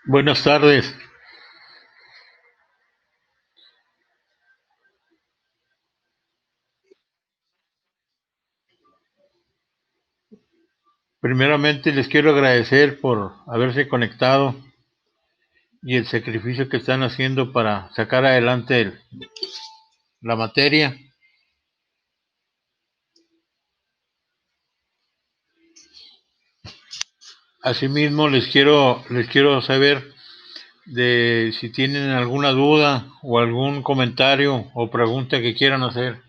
Buenas tardes. Primeramente les quiero agradecer por haberse conectado y el sacrificio que están haciendo para sacar adelante la materia. Asimismo, les quiero saber de si tienen alguna duda o algún comentario o pregunta que quieran hacer.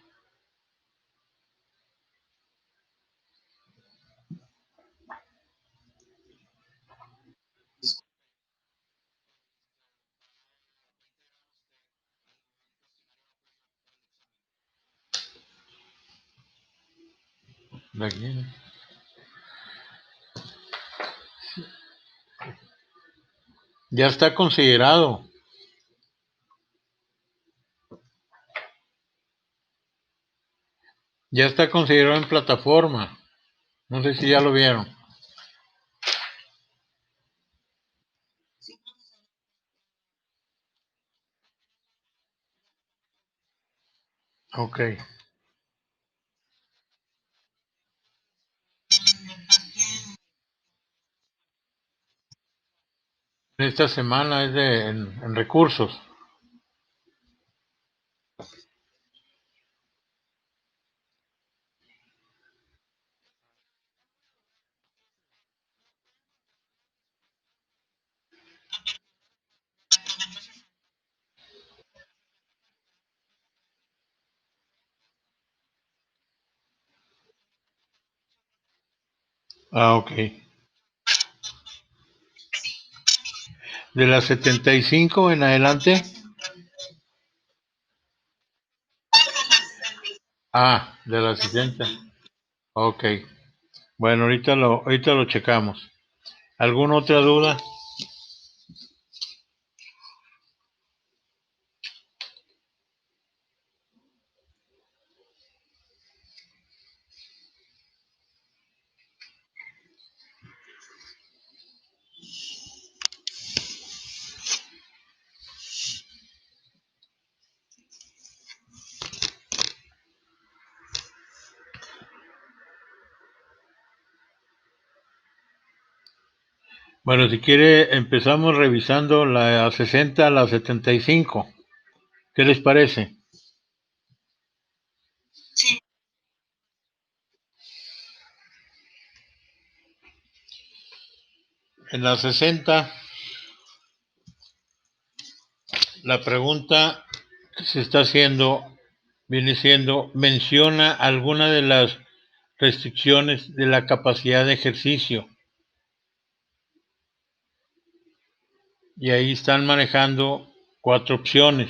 Ya está considerado, ya está considerado en plataforma. No sé si ya lo vieron. Ok. Esta semana es en recursos. Ah, ok. De las 75 en adelante. Ah, de las 60. Ok. Bueno, ahorita lo checamos. ¿Alguna otra duda? Bueno, si quiere, empezamos revisando la 60 a la 75. ¿Qué les parece? En la 60, la pregunta que se está haciendo viene siendo, menciona alguna de las restricciones de la capacidad de ejercicio. Y ahí están manejando cuatro opciones.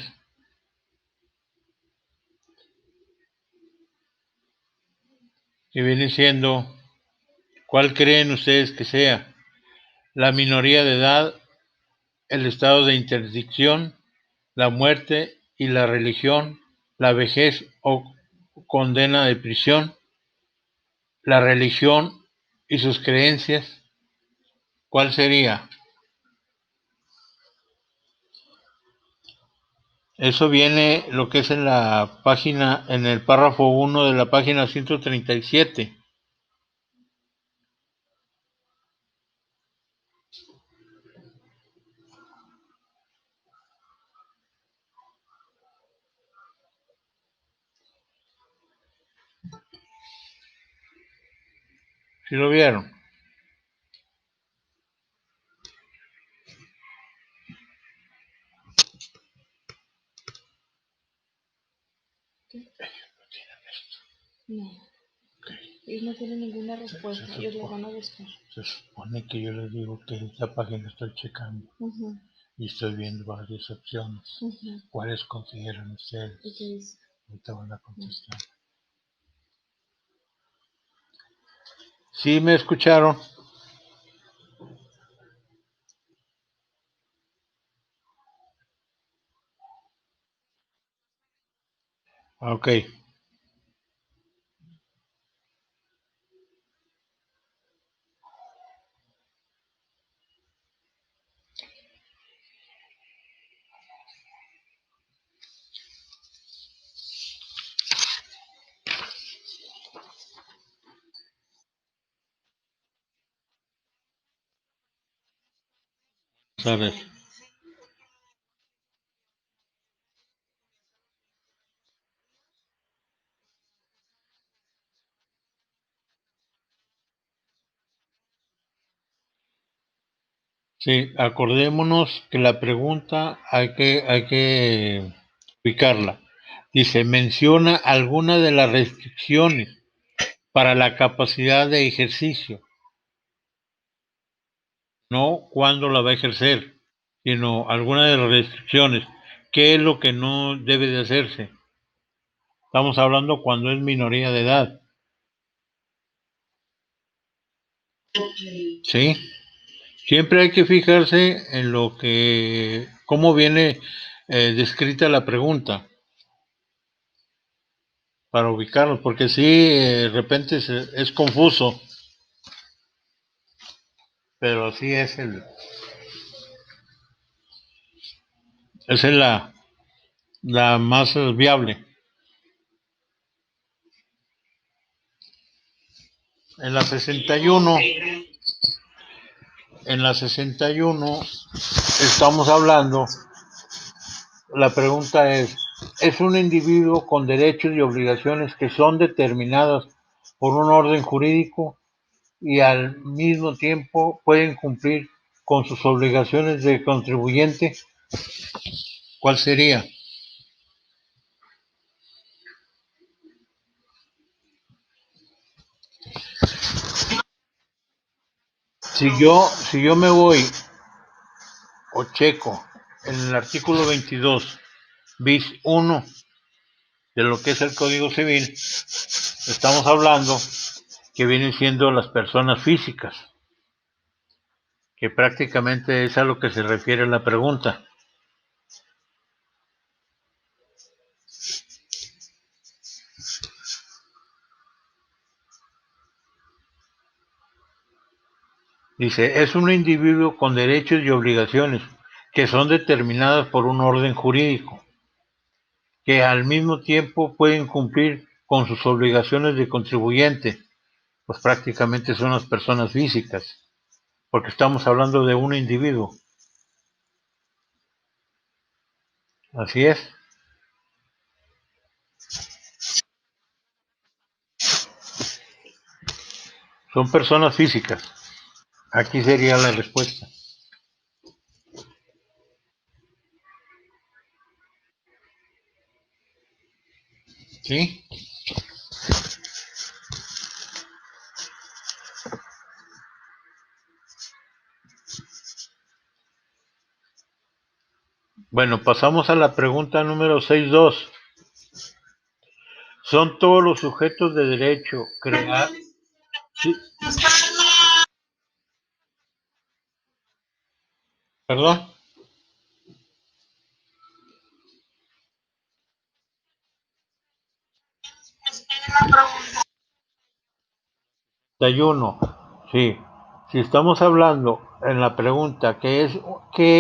Que viene siendo, ¿cuál creen ustedes que sea? La minoría de edad, el estado de interdicción, la muerte y la religión, la vejez o condena de prisión, la religión y sus creencias. ¿Cuál sería? Eso viene lo que es en la página, en el párrafo 1 de la página 137. ¿Sí lo vieron? No, ellos no tienen ninguna respuesta, ellos la van a buscar. Se supone que yo les digo que esta página estoy checando y estoy viendo varias opciones. ¿Cuáles consideran ustedes? ¿Y qué dice? Ahorita van a contestar. ¿Sí me escucharon? Ok. tardes. Sí, acordémonos que la pregunta hay que ubicarla. Dice, menciona alguna de las restricciones para la capacidad de ejercicio, no cuándo la va a ejercer, sino alguna de las restricciones. ¿Qué es lo que no debe de hacerse? Estamos hablando cuando es minoría de edad. ¿Sí? Siempre hay que fijarse en cómo viene descrita la pregunta para ubicarlo, porque sí, de repente es confuso, pero sí esa es la más viable. En la 61, en la 61 estamos hablando, la pregunta ¿es un individuo con derechos y obligaciones que son determinadas por un orden jurídico y al mismo tiempo pueden cumplir con sus obligaciones de contribuyente? ¿Cuál sería? Si yo me voy o checo en el artículo 22 bis 1 de lo que es el Código Civil, estamos hablando que vienen siendo las personas físicas, que prácticamente es a lo que se refiere la pregunta. Dice, es un individuo con derechos y obligaciones que son determinadas por un orden jurídico, que al mismo tiempo pueden cumplir con sus obligaciones de contribuyente, pues prácticamente son las personas físicas, porque estamos hablando de un individuo. Así es. Son personas físicas. Aquí sería la respuesta. ¿Sí? Bueno, pasamos a la pregunta número 6.2. Son todos los sujetos de derecho crear. Sí, perdón. 31. Sí. Si estamos hablando en la pregunta ¿qué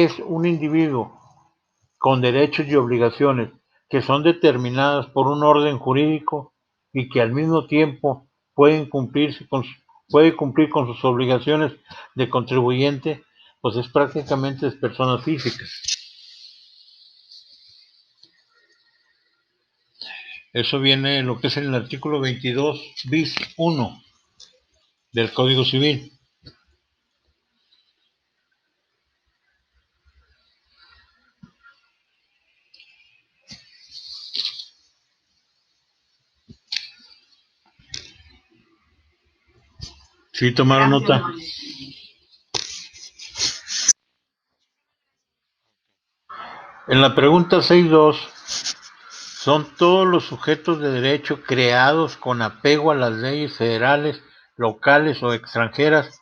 es un individuo con derechos y obligaciones que son determinadas por un orden jurídico y que al mismo tiempo puede cumplir con sus obligaciones de contribuyente? Pues es prácticamente personas físicas. Eso viene en lo que es el artículo 22 bis 1 del Código Civil. ¿Sí tomaron nota? En la pregunta 6.2, son todos los sujetos de derecho creados con apego a las leyes federales, locales o extranjeras,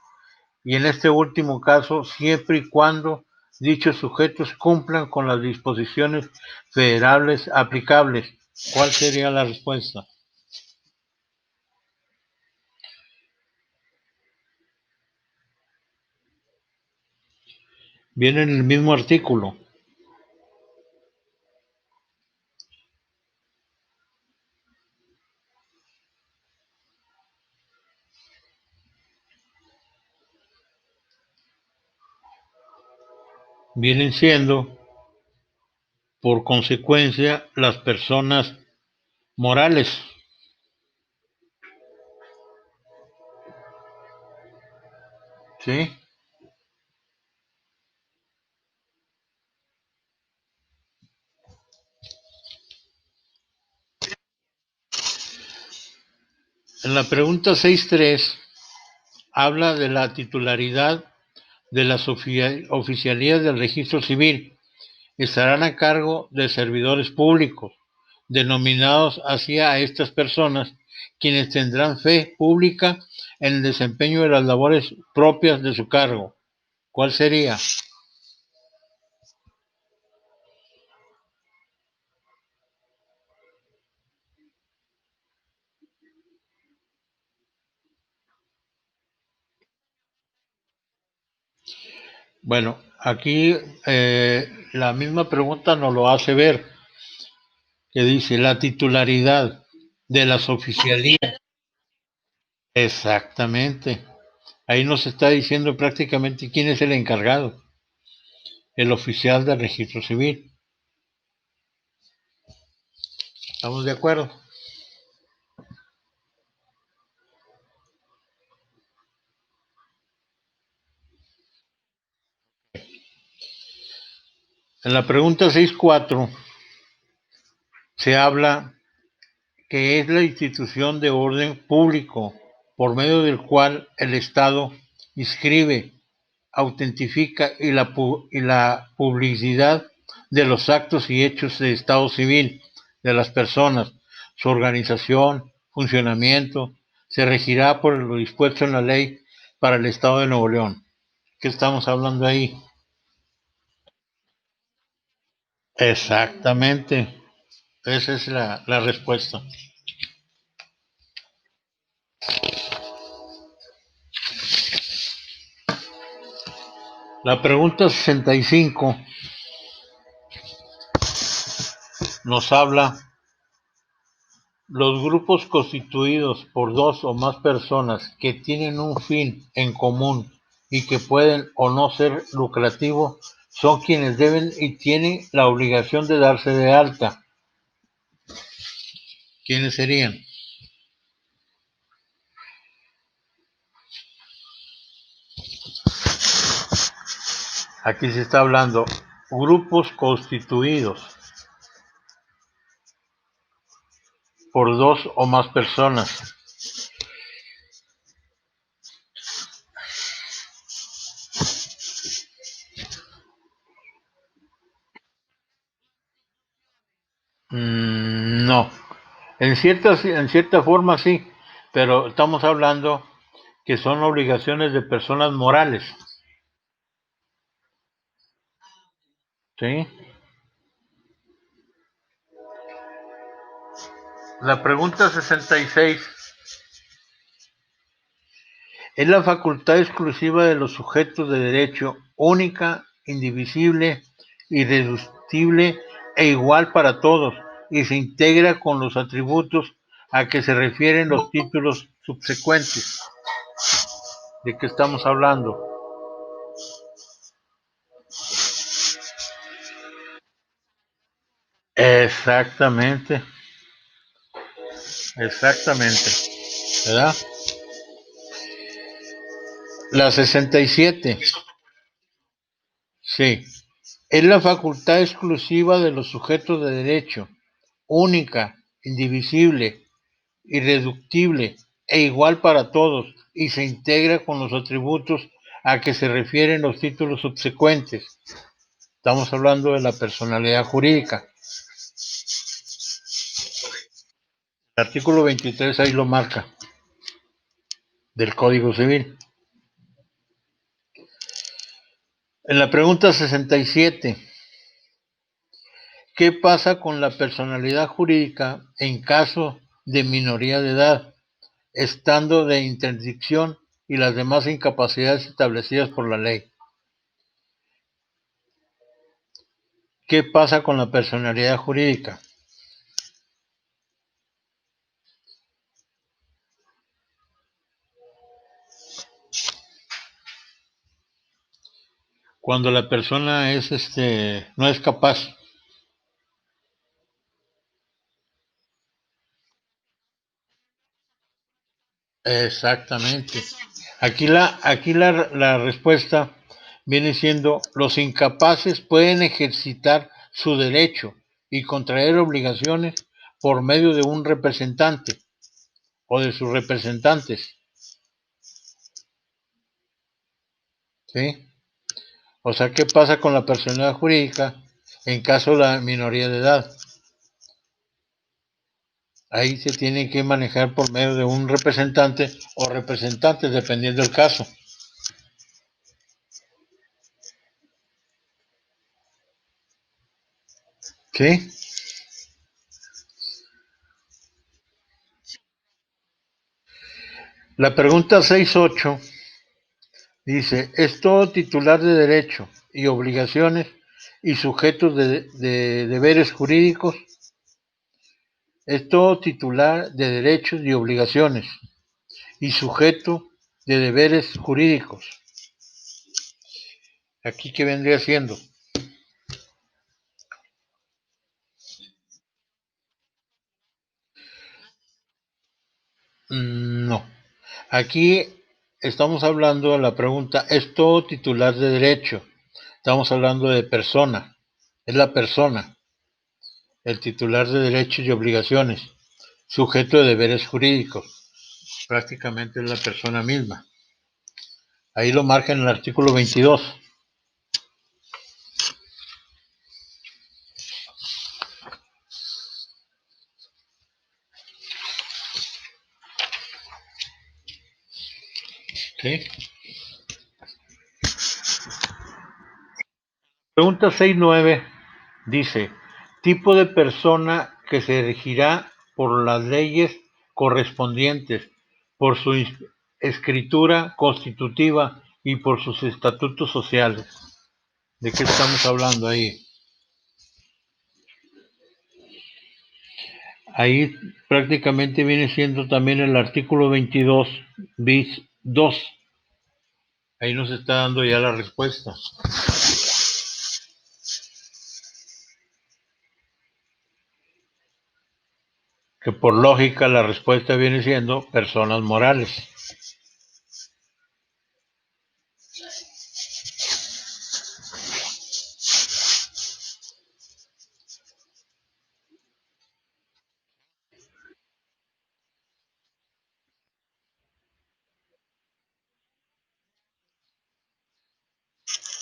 y en este último caso, siempre y cuando dichos sujetos cumplan con las disposiciones federales aplicables. ¿Cuál sería la respuesta? Viene en el mismo artículo. vienen siendo, por consecuencia, las personas morales. ¿Sí? En la pregunta 6.3 habla de la titularidad de las oficialías del registro civil. Estarán a cargo de servidores públicos, denominados así a estas personas, quienes tendrán fe pública en el desempeño de las labores propias de su cargo. ¿Cuál sería? Bueno, aquí la misma pregunta nos lo hace ver, que dice la titularidad de las oficialías. Exactamente. Ahí nos está diciendo prácticamente quién es el encargado, el oficial del registro civil. ¿Estamos de acuerdo? En la pregunta 6.4 se habla que es la institución de orden público por medio del cual el Estado inscribe, autentifica y la publicidad de los actos y hechos de Estado civil de las personas, su organización, funcionamiento, se regirá por lo dispuesto en la ley para el Estado de Nuevo León. ¿Qué estamos hablando ahí? Exactamente, esa es la respuesta. La pregunta 65 nos habla los grupos constituidos por dos o más personas que tienen un fin en común y que pueden o no ser lucrativos son quienes deben y tienen la obligación de darse de alta. ¿Quiénes serían? Aquí se está hablando grupos constituidos por dos o más personas. No, en cierta forma sí, pero estamos hablando que son obligaciones de personas morales, ¿sí? La pregunta 66 es la facultad exclusiva de los sujetos de derecho, única, indivisible, irreductible e igual para todos, y se integra con los atributos a que se refieren los títulos subsecuentes. ¿De qué estamos hablando? Exactamente, exactamente, ¿verdad? La 67, sí, es la facultad exclusiva de los sujetos de derecho, única, indivisible, irreductible e igual para todos, y se integra con los atributos a que se refieren los títulos subsecuentes. Estamos hablando de la personalidad jurídica. El artículo 23 ahí lo marca, del Código Civil. En la pregunta 67, ¿qué pasa con la personalidad jurídica en caso de minoría de edad, estando de interdicción y las demás incapacidades establecidas por la ley? ¿Qué pasa con la personalidad jurídica? cuando la persona es no es capaz. Exactamente. Aquí la respuesta viene siendo: los incapaces pueden ejercitar su derecho y contraer obligaciones por medio de un representante o de sus representantes, ¿sí? O sea, ¿qué pasa con la personalidad jurídica en caso de la minoría de edad? Ahí se tiene que manejar por medio de un representante o representantes, dependiendo del caso, ¿sí? La pregunta 6.8 dice: es todo titular de derecho y obligaciones y sujetos de deberes jurídicos. Es todo titular de derechos y obligaciones y sujeto de deberes jurídicos. ¿Aquí qué vendría siendo? No. Aquí estamos hablando de la pregunta: ¿es todo titular de derecho? Estamos hablando de persona. Es la persona, el titular de derechos y obligaciones, sujeto de deberes jurídicos. Prácticamente es la persona misma. Ahí lo marca en el artículo 22. ¿Sí? Pregunta 6.9 dice: tipo de persona que se regirá por las leyes correspondientes, por su escritura constitutiva y por sus estatutos sociales. ¿De qué estamos hablando ahí? Ahí prácticamente viene siendo también el artículo 22 bis 2. Ahí nos está dando ya la respuesta. Que por lógica la respuesta viene siendo personas morales.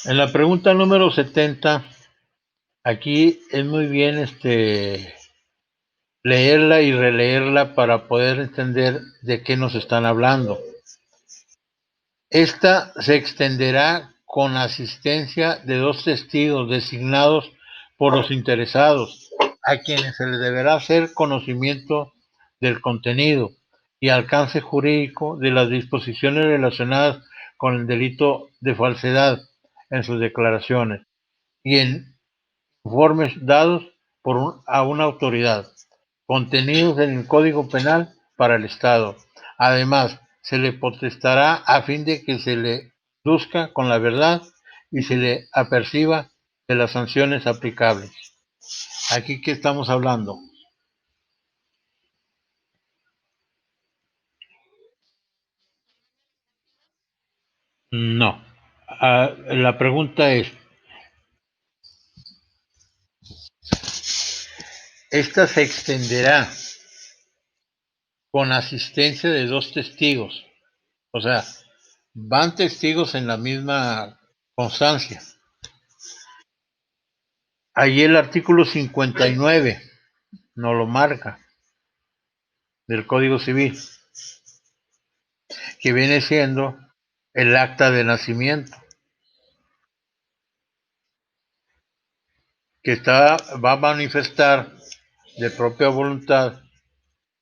En la pregunta número 70, aquí es muy bien leerla y releerla para poder entender de qué nos están hablando. Esta se extenderá con asistencia de dos testigos designados por los interesados, a quienes se les deberá hacer conocimiento del contenido y alcance jurídico de las disposiciones relacionadas con el delito de falsedad en sus declaraciones y en informes dados a una autoridad, contenidos en el Código Penal para el Estado. Además, se le potestará a fin de que se le conduzca con la verdad y se le aperciba de las sanciones aplicables. ¿Aquí qué estamos hablando? No. La pregunta es: esta se extenderá con asistencia de dos testigos. O sea, van testigos en la misma constancia. Ahí el artículo 59 nos lo marca del Código Civil, que viene siendo el acta de nacimiento, que va a manifestar de propia voluntad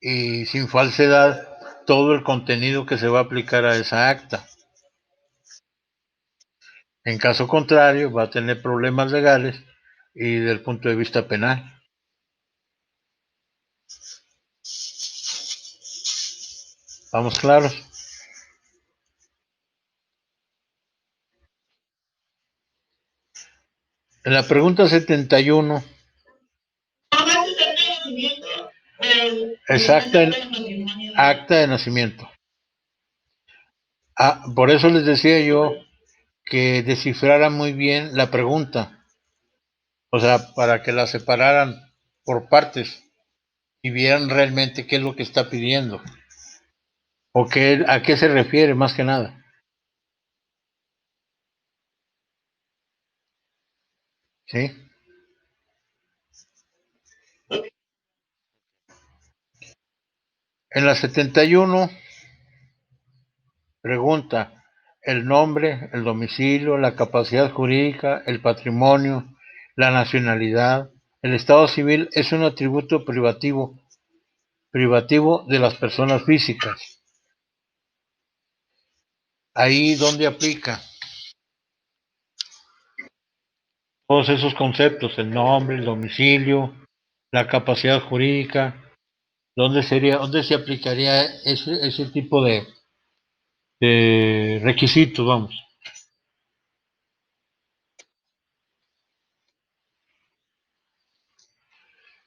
y sin falsedad todo el contenido que se va a aplicar a esa acta. En caso contrario, va a tener problemas legales y del punto de vista penal. ¿Vamos claros? En la pregunta 71, exacta acta de nacimiento. Por eso les decía yo que descifrara muy bien la pregunta, o sea, para que la separaran por partes y vieran realmente qué es lo que está pidiendo o a qué se refiere más que nada. ¿Sí? En la 71 pregunta el nombre, el domicilio, la capacidad jurídica, el patrimonio, la nacionalidad. El estado civil es un atributo privativo de las personas físicas. Ahí donde aplica todos esos conceptos, el nombre, el domicilio, la capacidad jurídica, dónde se aplicaría ese tipo de requisitos, vamos.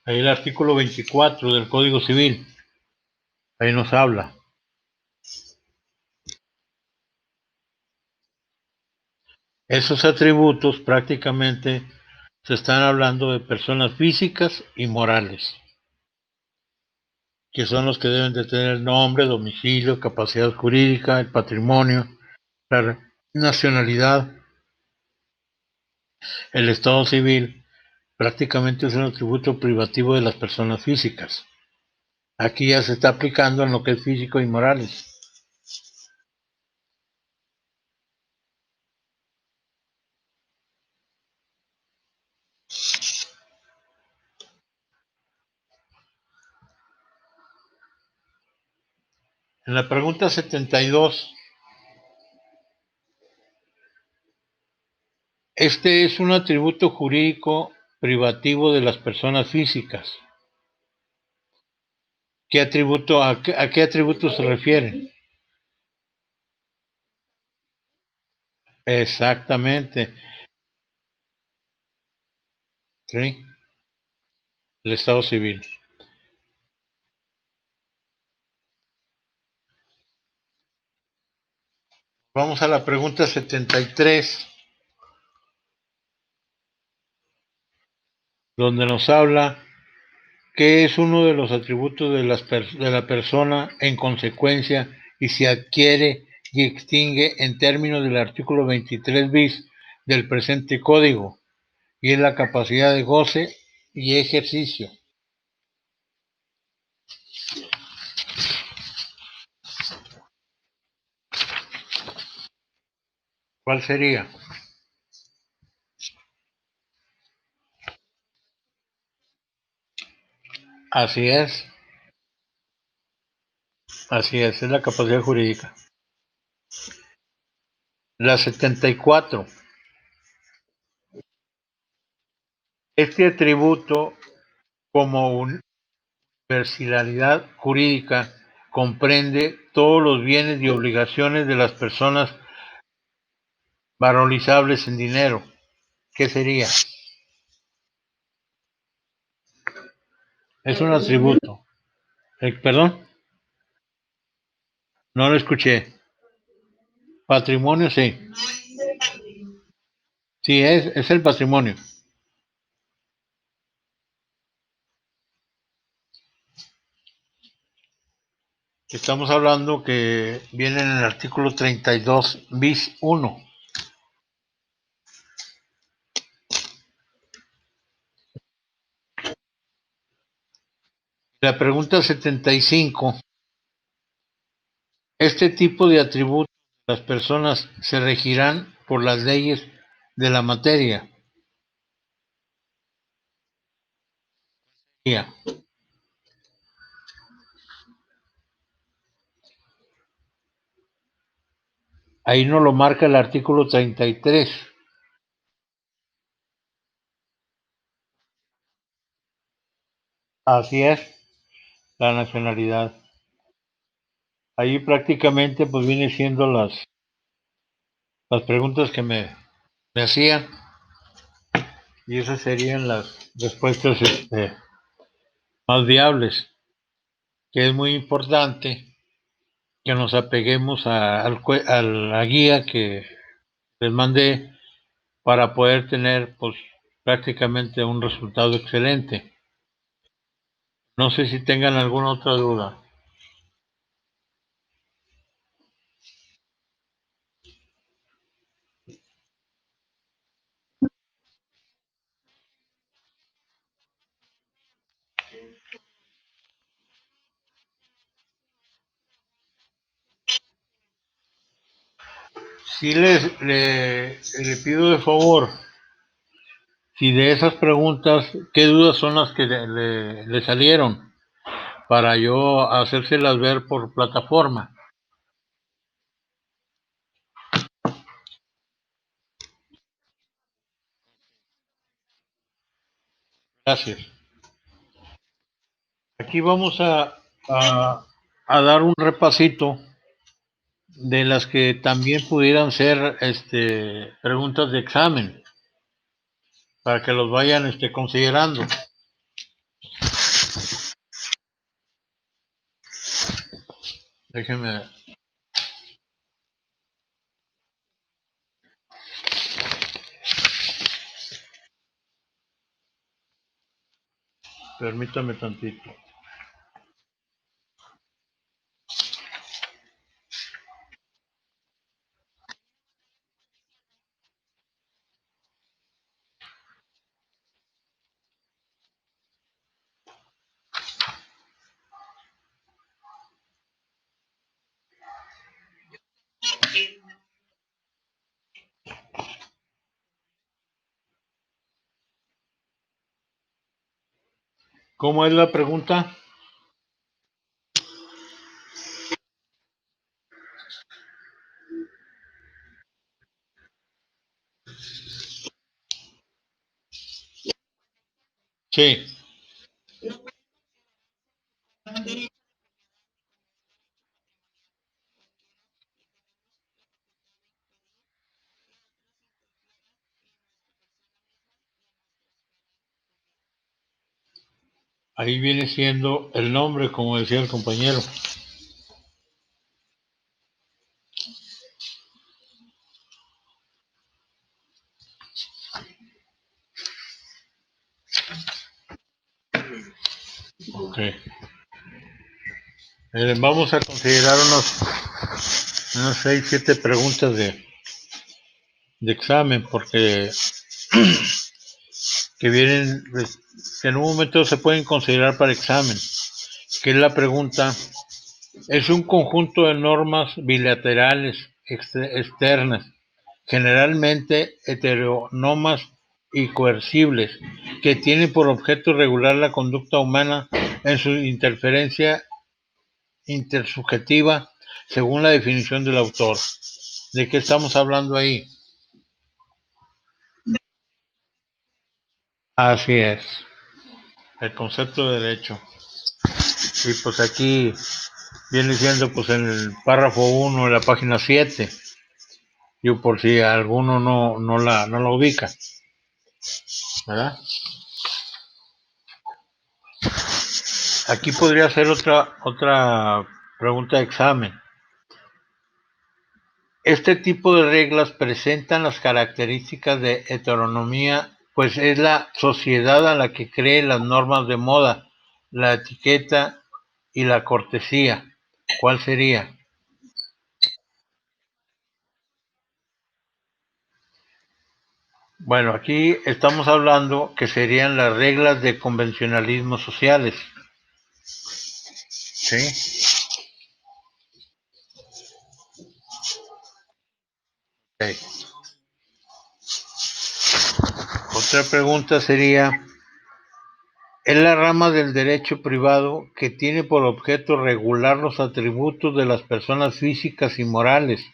Ahí el artículo 24 del Código Civil, ahí nos habla. Esos atributos prácticamente se están hablando de personas físicas y morales, que son los que deben de tener nombre, domicilio, capacidad jurídica, el patrimonio, la nacionalidad, el estado civil, prácticamente es un atributo privativo de las personas físicas. Aquí ya se está aplicando en lo que es físico y morales. En la pregunta 72, este es un atributo jurídico privativo de las personas físicas. ¿Qué atributo, a qué atributo se refiere? Exactamente. ¿Sí? El estado civil. Vamos a la pregunta 73, donde nos habla que es uno de los atributos de la persona en consecuencia y se adquiere y extingue en términos del artículo 23 bis del presente código, y es la capacidad de goce y ejercicio. ¿Cuál sería? Así es la capacidad jurídica. La 74. Este atributo como universalidad jurídica comprende todos los bienes y obligaciones de las personas valorizables en dinero. ¿Qué sería? Es un atributo. ¿Perdón? No lo escuché. Patrimonio, sí. Sí, es el patrimonio. Estamos hablando que viene en el artículo 32 bis 1. La pregunta 75. Este tipo de atributos de las personas se regirán por las leyes de la materia. Ahí nos lo marca el artículo 33. Así es, la nacionalidad. Ahí prácticamente pues viene siendo las preguntas que me hacían. Y esas serían las respuestas más viables, que es muy importante que nos apeguemos a la guía que les mandé para poder tener pues prácticamente un resultado excelente. No sé si tengan alguna otra duda. Sí le pido de favor, si de esas preguntas, ¿qué dudas son las que le salieron? Para yo hacérselas ver por plataforma. Gracias. Aquí vamos a, a dar un repasito de las que también pudieran ser preguntas de examen, para que los vayan considerando. Déjenme, permítame tantito. ¿Cómo es la pregunta? Sí, ahí viene siendo el nombre, como decía el compañero. Ok. Vamos a considerar unos 6, 7 preguntas de examen, porque que vienen, pues, que en un momento se pueden considerar para examen, que es la pregunta, es un conjunto de normas bilaterales externas, generalmente heterónomas y coercibles, que tienen por objeto regular la conducta humana en su interferencia intersubjetiva según la definición del autor. ¿De qué estamos hablando ahí? Así es, el concepto de derecho. Y pues aquí viene siendo pues en el párrafo 1 de la página 7, yo por si alguno no la ubica, ¿verdad? Aquí podría ser otra pregunta de examen. Este tipo de reglas presentan las características de heteronomía, pues es la sociedad a la que cree las normas de moda, la etiqueta y la cortesía. ¿Cuál sería? Bueno, aquí estamos hablando que serían las reglas de convencionalismo sociales. ¿Sí? Okay. Otra pregunta sería, es la rama del derecho privado que tiene por objeto regular los atributos de las personas físicas y morales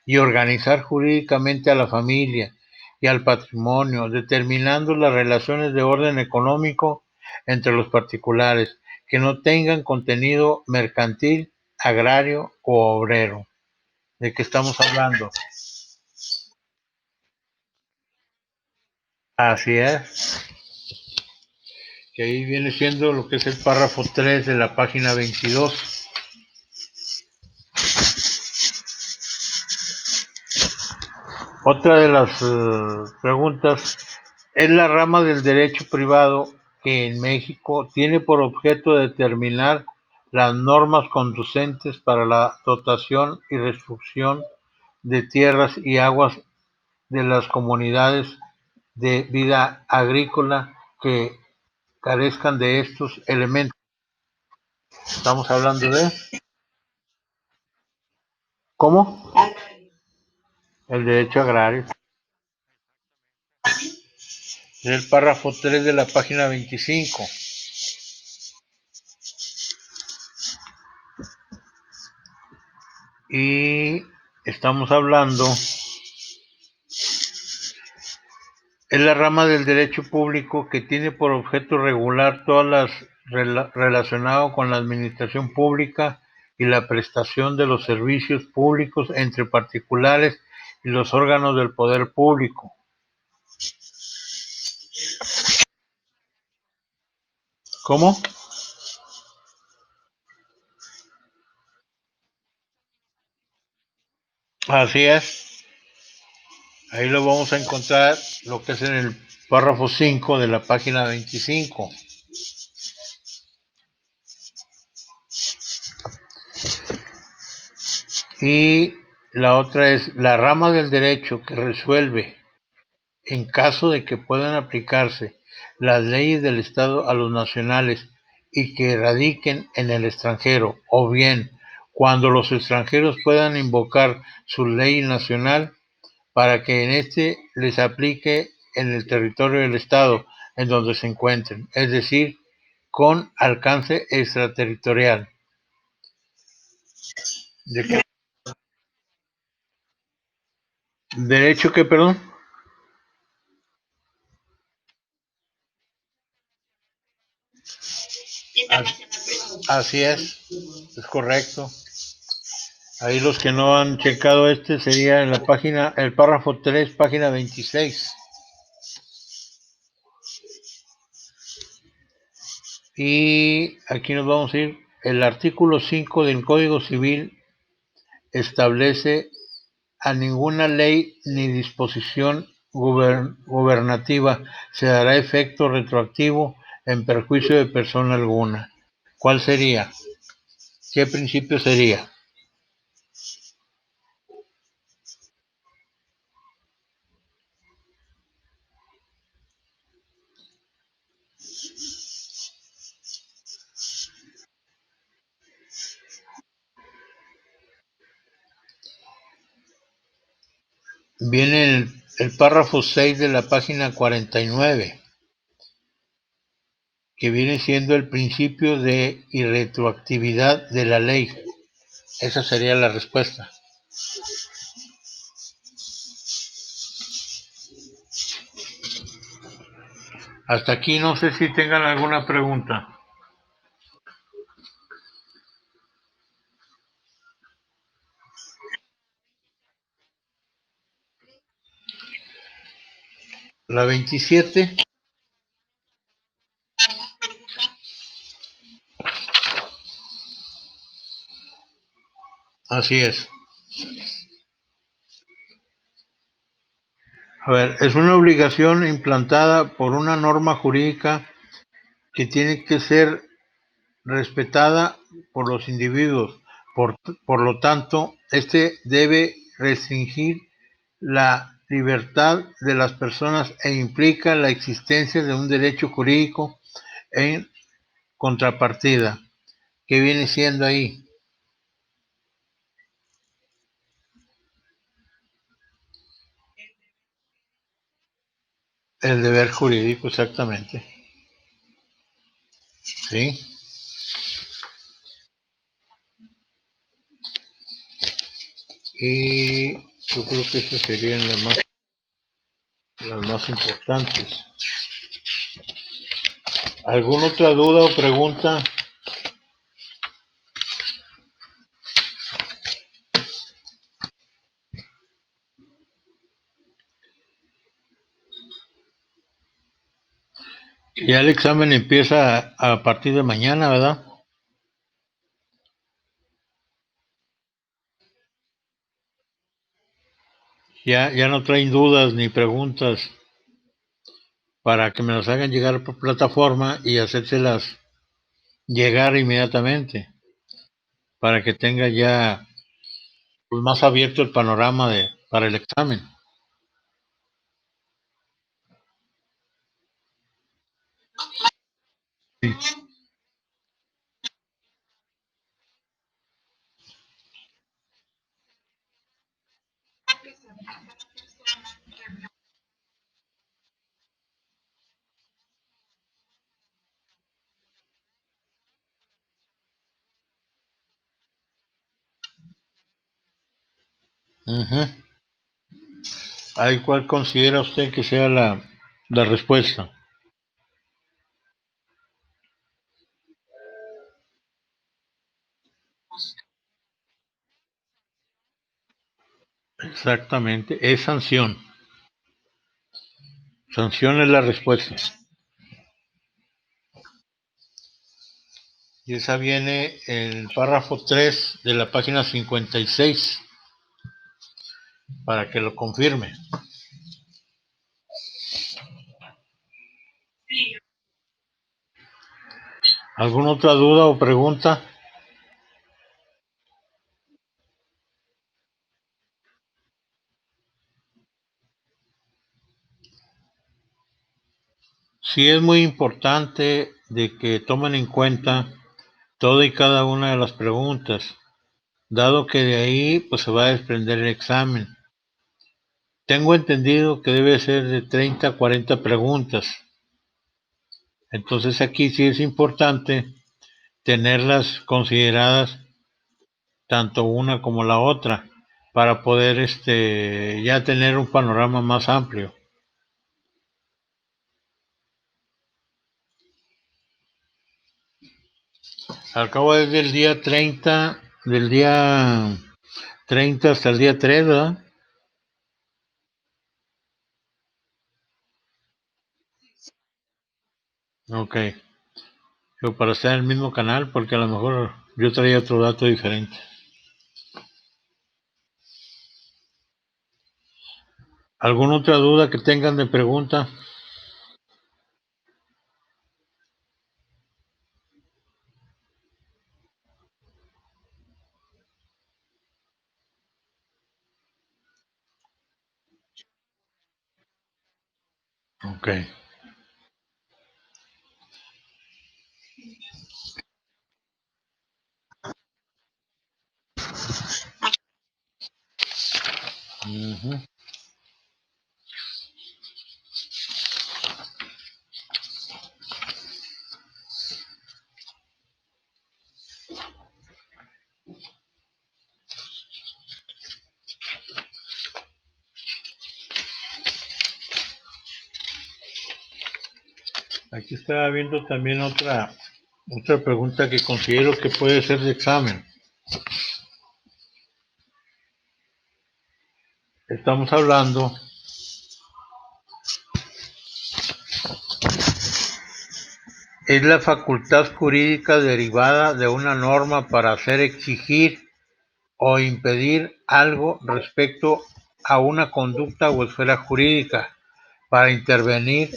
y organizar jurídicamente a la familia y al patrimonio, determinando las relaciones de orden económico entre los particulares que no tengan contenido mercantil, agrario o obrero. ¿De qué estamos hablando? Así es, que ahí viene siendo lo que es el párrafo 3 de la página 22. Otra de las preguntas es la rama del derecho privado que en México tiene por objeto determinar las normas conducentes para la dotación y restricción de tierras y aguas de las comunidades de vida agrícola que carezcan de estos elementos. Estamos hablando de, ¿cómo? El derecho agrario. Es el párrafo 3 de la página 25. Y estamos hablando, es la rama del derecho público que tiene por objeto regular todas las relacionadas con la administración pública y la prestación de los servicios públicos entre particulares y los órganos del poder público. ¿Cómo? Así es. Ahí lo vamos a encontrar lo que es en el párrafo 5 de la página 25. Y la otra es la rama del derecho que resuelve en caso de que puedan aplicarse las leyes del Estado a los nacionales y que radiquen en el extranjero, o bien cuando los extranjeros puedan invocar su ley nacional para que en este les aplique en el territorio del Estado en donde se encuentren, es decir, con alcance extraterritorial. ¿De qué? ¿Derecho qué, perdón? Así es correcto. Ahí los que no han checado sería en la página, el párrafo 3, página 26. Y aquí nos vamos a ir. El artículo 5 del Código Civil establece a ninguna ley ni disposición gubernativa se dará efecto retroactivo en perjuicio de persona alguna. ¿Cuál sería? ¿Qué principio sería? Viene el párrafo 6 de la página 49, que viene siendo el principio de irretroactividad de la ley. Esa sería la respuesta. Hasta aquí no sé si tengan alguna pregunta. La 27. Así es. A ver, es una obligación implantada por una norma jurídica que tiene que ser respetada por los individuos. Por lo tanto, este debe restringir la libertad de las personas e implica la existencia de un derecho jurídico en contrapartida. ¿Qué viene siendo ahí? El deber jurídico, exactamente. ¿Sí? Y yo creo que esas serían las más importantes. ¿Alguna otra duda o pregunta? Ya el examen empieza a partir de mañana, ¿verdad? Ya no traen dudas ni preguntas para que me las hagan llegar por plataforma y hacérselas llegar inmediatamente para que tenga ya pues, más abierto el panorama para el examen. Sí. Ujú. ¿Ahí cuál considera usted que sea la respuesta? Exactamente, es sanción. Sanción es la respuesta. Y esa viene en el párrafo 3 de la página 56 para que lo confirme. ¿Alguna otra duda o pregunta? Sí es muy importante de que tomen en cuenta toda y cada una de las preguntas, dado que de ahí pues se va a desprender el examen. Tengo entendido que debe ser de 30 a 40 preguntas. Entonces aquí sí es importante tenerlas consideradas tanto una como la otra para poder ya tener un panorama más amplio. Al cabo es del día 30 hasta el día 3, ¿verdad? Ok. Pero para estar en el mismo canal, porque a lo mejor yo traía otro dato diferente. ¿Alguna otra duda que tengan de pregunta? Ok. Ujú. Aquí estaba viendo también otra pregunta que considero que puede ser de examen. Estamos hablando, es la facultad jurídica derivada de una norma para hacer exigir o impedir algo respecto a una conducta o esfera jurídica, para intervenir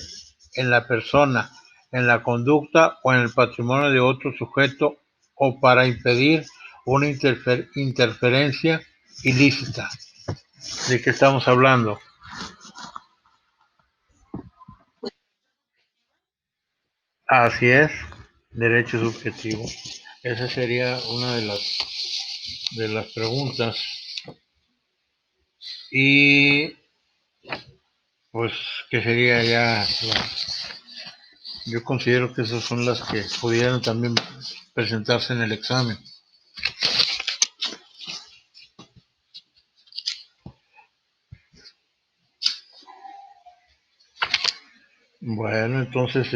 en la persona, en la conducta o en el patrimonio de otro sujeto o para impedir una interferencia ilícita. ¿De qué estamos hablando? Así es, derecho subjetivo. Esa sería una de las preguntas. Y pues, ¿qué sería ya? Yo considero que esas son las que pudieran también presentarse en el examen. Bueno, entonces,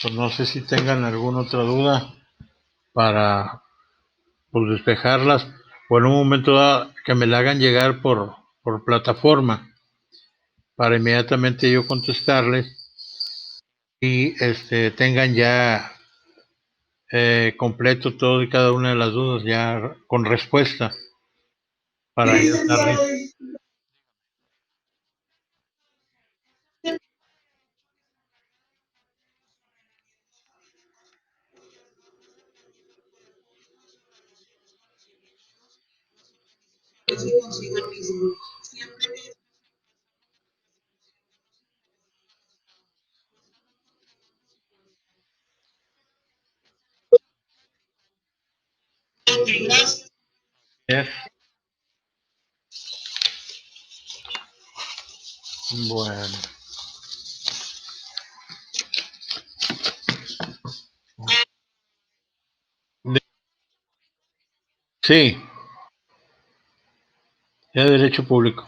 pues no sé si tengan alguna otra duda para pues, despejarlas o en un momento dado que me la hagan llegar por plataforma para inmediatamente yo contestarles y tengan ya completo todo y cada una de las dudas ya con respuesta para ya estar listo. Yes. Bueno, sí, ya derecho público.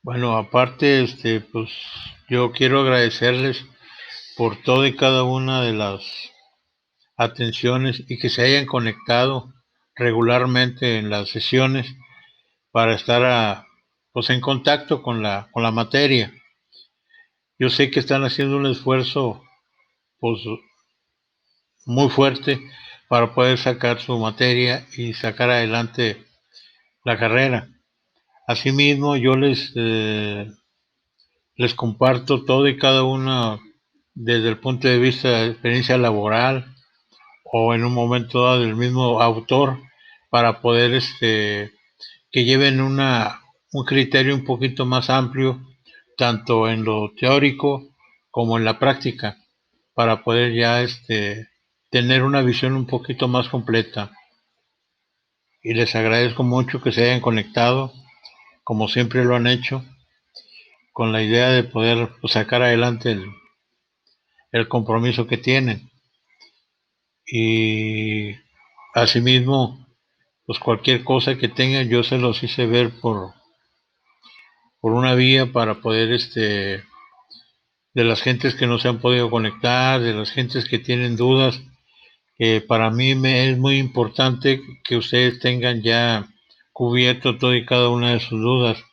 Bueno, aparte, pues yo quiero agradecerles por todo y cada una de las atenciones y que se hayan conectado regularmente en las sesiones para estar pues en contacto con la materia. Yo sé que están haciendo un esfuerzo pues muy fuerte para poder sacar su materia y sacar adelante la carrera. Asimismo, yo les comparto todo y cada una desde el punto de vista de experiencia laboral o en un momento dado del mismo autor para poder que lleven un criterio un poquito más amplio tanto en lo teórico como en la práctica para poder ya tener una visión un poquito más completa. Y les agradezco mucho que se hayan conectado como siempre lo han hecho con la idea de poder pues, sacar adelante el compromiso que tienen. Y asimismo, pues cualquier cosa que tengan, yo se los hice ver por una vía para poder, de las gentes que no se han podido conectar, de las gentes que tienen dudas, que para mí me es muy importante que ustedes tengan ya cubierto todo y cada una de sus dudas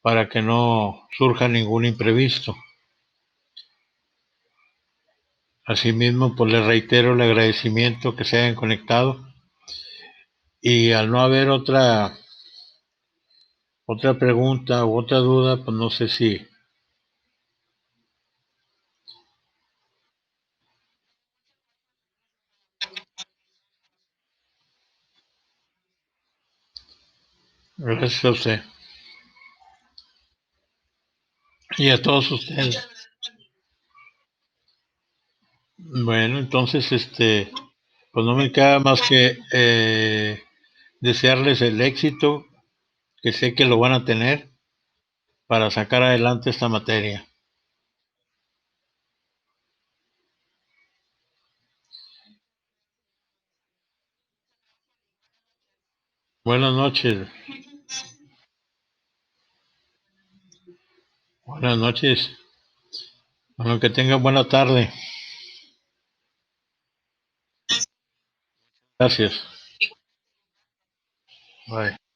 para que no surja ningún imprevisto. Asimismo, pues les reitero el agradecimiento que se hayan conectado y al no haber otra pregunta u otra duda, pues no sé si. Gracias a usted y a todos ustedes. Bueno, entonces, pues no me queda más que desearles el éxito, que sé que lo van a tener para sacar adelante esta materia. Buenas noches. Buenas noches. Bueno, que tengan buena tarde. Gracias. Bye.